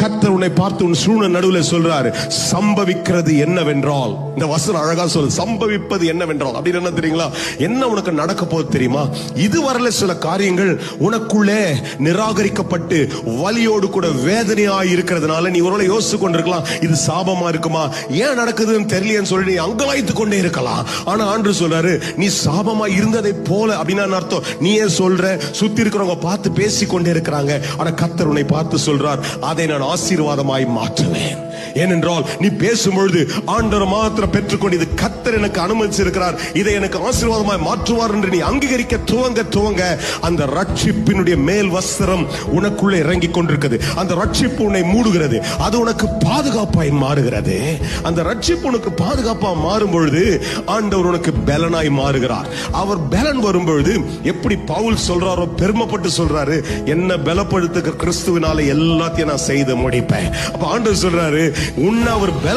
கர்த்தர் உன்னை பார்த்து உன் சூழ்நிலை நடுவில் சொல்றாரு, சம்பவிக்கிறது என்னவென்றால், இந்த வசனம் அழகா சொல்லு, சம்பவிப்பது என்னவென்றால் அப்படின்னு என்ன தெரியுங்களா? என்ன உனக்கு நடக்க போகுது தெரியுமா? இதுவரையில சில காரியங்கள் உனக்குள்ளே நிராகரிக்கப்பட்டு வலியோடு கூட வேதனையாய் இருக்கிறதுனால நீ ஒருவேளை யோசிச்சு கொண்டிருக்கலாம், இது சாபமா இருக்குமா, ஏன் நடக்குதுன்னு தெரியலையேன்னு சொல்லி நீ அங்கலாய்த்து கொண்டே இருக்கலாம். ஆனா ஆண்டவர் சொல்றாரு, நீ சாபமா இருந்ததை போல அப்படின்னா அர்த்தம். நீ ஏன் சொல்ற, சுத்தி இருக்கிறவங்க பார்த்து பேசி கொண்டே இருக்கிறாங்க, ஆனா கர்த்தர் உன்னை பார்த்து சொல்றார், அதை நான் ஆசீர்வாதமாய் மாற்றுவேன். ஏனென்றால் நீ பேசும்பொழுது ஆண்டவர் மாத்திரம் பெற்றுக்கொண்டு இது கர்த்தர் எனக்கு அனுமதிச்சிருக்கிறார், இதை எனக்கு ஆசீர்வாதமாய் மாற்றுவார் என்று நீ அங்கீகரிக்க துவங்க அந்த ரட்சிப்பினுடைய மேல் வஸ்திரம் உனக்குள்ளே இறங்கி கொண்டிருக்கிறது. அந்த ரட்சிப்பு உன்னை மூடுகிறது, அது உனக்கு பாதுகாப்பாய் மாறுகிறது. அந்த ரட்சிப்பு உனக்கு பாதுகாப்பா மாறும் பொழுது ஆண்டவர் உனக்கு பலனாய் மாறுகிறார். அவர் பலன் வரும்பொழுது எப்படி பவுல் சொல்றாரோ, பெருமைப்பட்டு சொல்றாரு, என்ன பலப்படுத்துகிற கிறிஸ்துவினால எல்லாத்தையும் நான் செய்து முடிப்பேன். அப்ப ஆண்டவர் சொல்றாரு, உன்னை அவர் பல